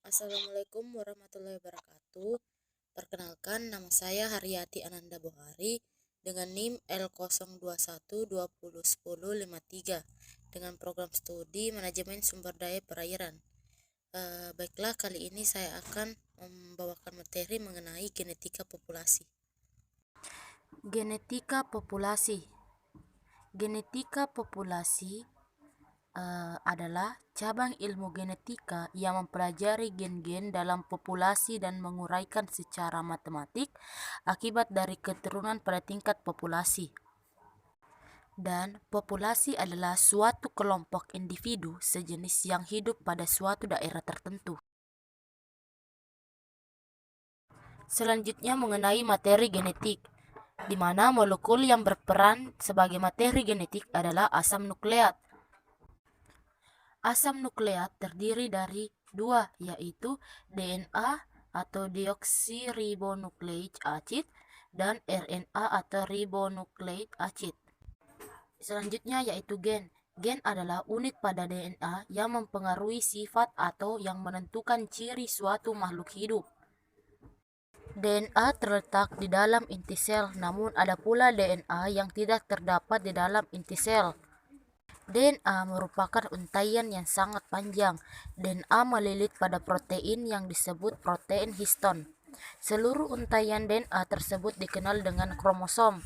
Assalamualaikum warahmatullahi wabarakatuh. Perkenalkan, nama saya Haryati Ananda Bohari dengan NIM L02120103 dengan program studi Manajemen Sumber Daya Perairan. Baiklah, kali ini saya akan membawakan materi mengenai genetika populasi. Genetika populasi. Genetika populasi adalah cabang ilmu genetika yang mempelajari gen-gen dalam populasi dan menguraikan secara matematik akibat dari keturunan pada tingkat populasi. Dan populasi adalah suatu kelompok individu sejenis yang hidup pada suatu daerah tertentu. Selanjutnya mengenai materi genetik, di mana molekul yang berperan sebagai materi genetik adalah asam nukleat. Asam nukleat terdiri dari dua, yaitu DNA atau deoksiribonukleik acid dan RNA atau ribonukleik acid. Selanjutnya yaitu gen. Gen adalah unit pada DNA yang mempengaruhi sifat atau yang menentukan ciri suatu makhluk hidup. DNA terletak di dalam inti sel, namun ada pula DNA yang tidak terdapat di dalam inti sel. DNA merupakan untaian yang sangat panjang. DNA melilit pada protein yang disebut protein histon. Seluruh untaian DNA tersebut dikenal dengan kromosom.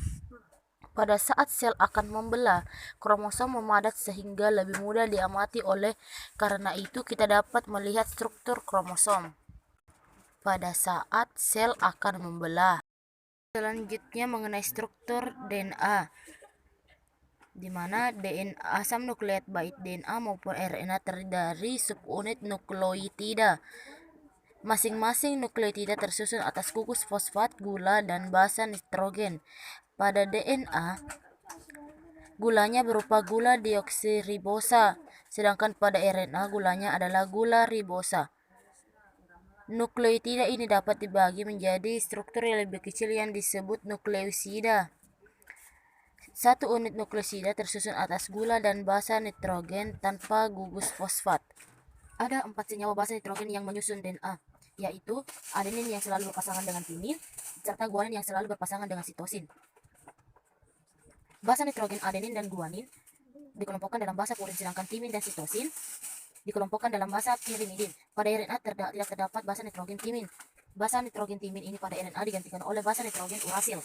Pada saat sel akan membelah, kromosom memadat sehingga lebih mudah diamati, oleh karena itu kita dapat melihat struktur kromosom pada saat sel akan membelah. Selanjutnya mengenai struktur DNA, di mana DNA asam nukleat baik DNA maupun RNA terdiri dari subunit nukleotida. Masing-masing nukleotida tersusun atas gugus fosfat, gula, dan basa nitrogen. Pada DNA, gulanya berupa gula deoksiribosa, sedangkan pada RNA gulanya adalah gula ribosa. Nukleotida ini dapat dibagi menjadi struktur yang lebih kecil yang disebut nukleosida. Satu unit nukleosida tersusun atas gula dan basa nitrogen tanpa gugus fosfat. Ada 4 senyawa basa nitrogen yang menyusun DNA, yaitu adenin yang selalu berpasangan dengan timin, serta guanin yang selalu berpasangan dengan sitosin. Basa nitrogen adenin dan guanin dikelompokkan dalam basa purin, sedangkan timin dan sitosin dikelompokkan dalam basa pirimidin. Pada RNA tidak terdapat basa nitrogen timin. Basa nitrogen timin ini pada RNA digantikan oleh basa nitrogen urasil.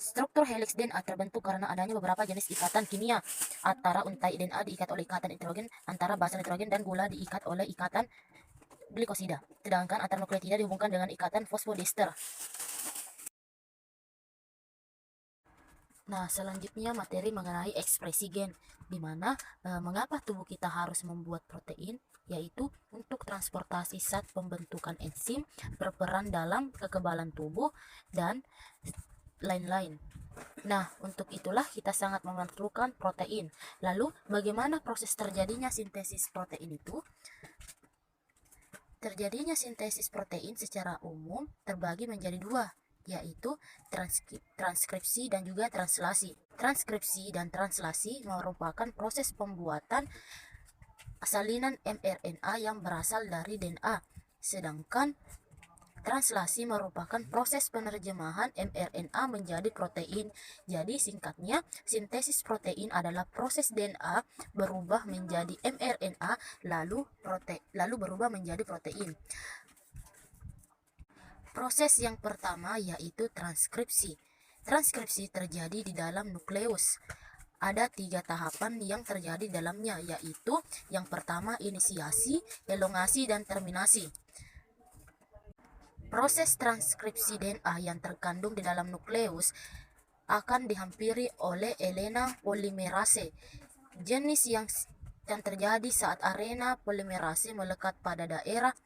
Struktur helix DNA terbentuk karena adanya beberapa jenis ikatan kimia antara untai DNA diikat oleh ikatan nitrogen, antara basa nitrogen dan gula diikat oleh ikatan glikosida, sedangkan antar nukleotida dihubungkan dengan ikatan fosfodiester. Nah, selanjutnya materi mengenai ekspresi gen, di mana mengapa tubuh kita harus membuat protein, yaitu untuk transportasi zat pembentukan enzim, berperan dalam kekebalan tubuh, dan lain-lain. Nah, untuk itulah kita sangat memerlukan protein. Lalu, bagaimana proses terjadinya sintesis protein itu? Terjadinya sintesis protein secara umum terbagi menjadi dua, yaitu transkripsi dan juga translasi. Transkripsi dan translasi merupakan proses pembuatan salinan mRNA yang berasal dari DNA, sedangkan translasi merupakan proses penerjemahan mRNA menjadi protein. Jadi singkatnya, sintesis protein adalah proses DNA berubah menjadi mRNA lalu berubah menjadi protein. Proses yang pertama yaitu transkripsi. Transkripsi terjadi di dalam nukleus. Ada 3 tahapan yang terjadi dalamnya, yaitu yang pertama inisiasi, elongasi, dan terminasi. Proses transkripsi DNA yang terkandung di dalam nukleus akan dihampiri oleh elena polimerase, jenis yang terjadi saat arena polimerase melekat pada daerah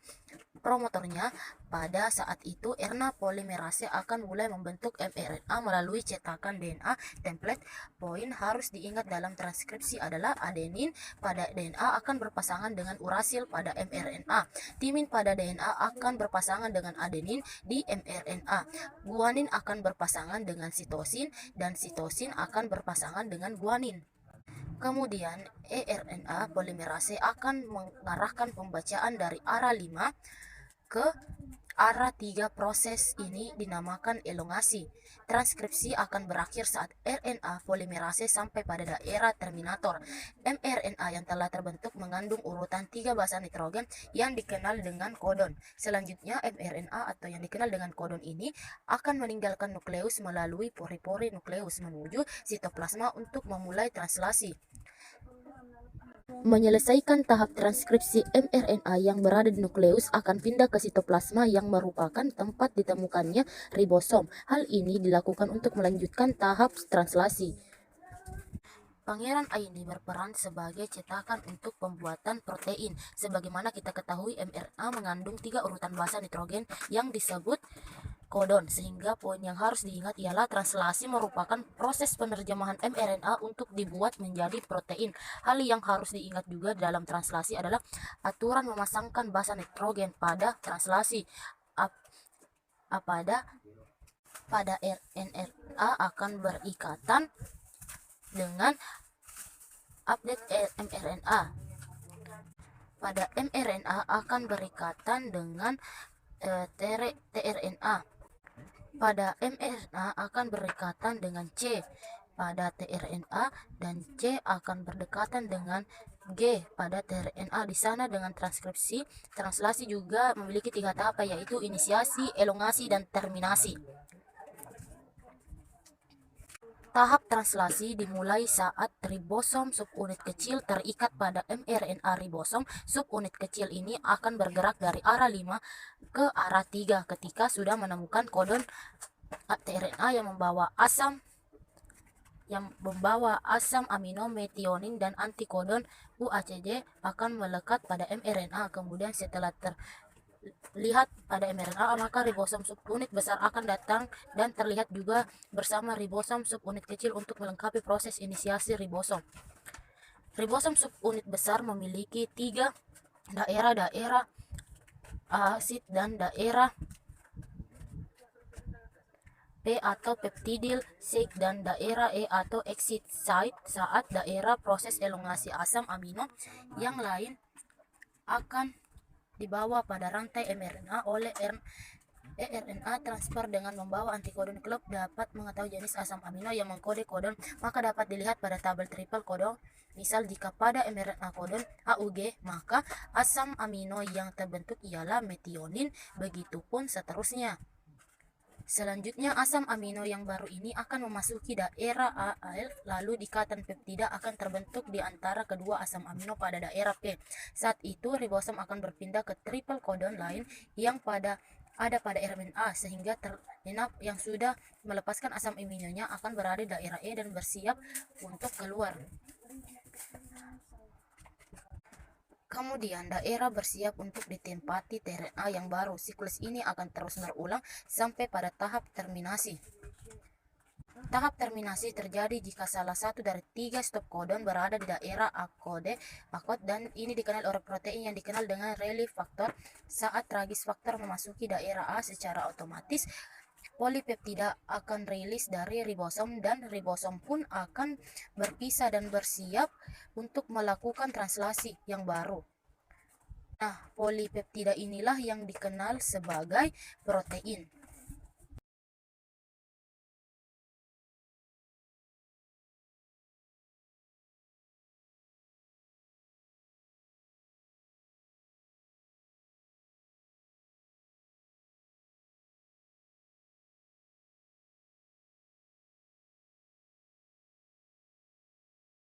promotornya. Pada saat itu RNA polimerase akan mulai membentuk mRNA melalui cetakan DNA. Template poin harus diingat dalam transkripsi adalah adenin pada DNA akan berpasangan dengan urasil pada mRNA. Timin pada DNA akan berpasangan dengan adenin di mRNA. Guanin akan berpasangan dengan sitosin dan sitosin akan berpasangan dengan guanin. Kemudian eRNA polimerase akan mengarahkan pembacaan dari arah 5 ke arah 3. Proses ini dinamakan elongasi. Transkripsi akan berakhir saat RNA polimerase sampai pada daerah terminator. mRNA yang telah terbentuk mengandung urutan 3 basa nitrogen yang dikenal dengan kodon. Selanjutnya, mRNA atau yang dikenal dengan kodon ini akan meninggalkan nukleus melalui pori-pori nukleus menuju sitoplasma untuk memulai translasi. Menyelesaikan tahap transkripsi, mRNA yang berada di nukleus akan pindah ke sitoplasma yang merupakan tempat ditemukannya ribosom. Hal ini dilakukan untuk melanjutkan tahap translasi. Pangeran Aini berperan sebagai cetakan untuk pembuatan protein. Sebagaimana kita ketahui, mRNA mengandung 3 urutan basa nitrogen yang disebut kodon, sehingga poin yang harus diingat ialah translasi merupakan proses penerjemahan mRNA untuk dibuat menjadi protein. Hal yang harus diingat juga dalam translasi adalah aturan memasangkan basa nitrogen pada translasi. Pada RNA akan berikatan dengan update mRNA. Pada mRNA akan berikatan dengan tRNA. Pada mRNA akan berikatan dengan C pada tRNA, dan C akan berdekatan dengan G pada tRNA. Di sana dengan transkripsi, translasi juga memiliki 3 tahap, yaitu inisiasi, elongasi, dan terminasi. Tahap translasi dimulai saat ribosom subunit kecil terikat pada mRNA. Ribosom subunit kecil ini akan bergerak dari arah 5 ke arah 3 ketika sudah menemukan kodon tRNA yang membawa asam amino metionin dan antikodon UACJ akan melekat pada mRNA. Kemudian setelah terlihat pada mRNA, maka ribosom subunit besar akan datang dan terlihat juga bersama ribosom subunit kecil untuk melengkapi proses inisiasi ribosom. Ribosom subunit besar memiliki 3 daerah asid dan daerah P atau peptidil site dan daerah E atau exit site. Saat daerah proses elongasi asam amino yang lain akan dibawa pada rantai mRNA oleh eRNA transfer dengan membawa antikodon. Klub dapat mengetahui jenis asam amino yang mengkode kodon, maka dapat dilihat pada tabel triple kodon. Misal jika pada mRNA kodon AUG, maka asam amino yang terbentuk ialah metionin, begitupun seterusnya. Selanjutnya, asam amino yang baru ini akan memasuki daerah AL, lalu ikatan peptida akan terbentuk di antara kedua asam amino pada daerah P. Saat itu, ribosom akan berpindah ke triple kodon lain yang ada pada RNA, sehingga terlinap yang sudah melepaskan asam aminonya akan berada di daerah E dan bersiap untuk keluar. Kemudian daerah bersiap untuk ditempati tRNA yang baru. Siklus ini akan terus berulang sampai pada tahap terminasi. Tahap terminasi terjadi jika salah satu dari 3 stop kodon berada di daerah akod, dan ini dikenal oleh protein yang dikenal dengan relief faktor. Saat tragis faktor memasuki daerah A, secara otomatis polipeptida akan rilis dari ribosom dan ribosom pun akan berpisah dan bersiap untuk melakukan translasi yang baru. Nah, polipeptida inilah yang dikenal sebagai protein.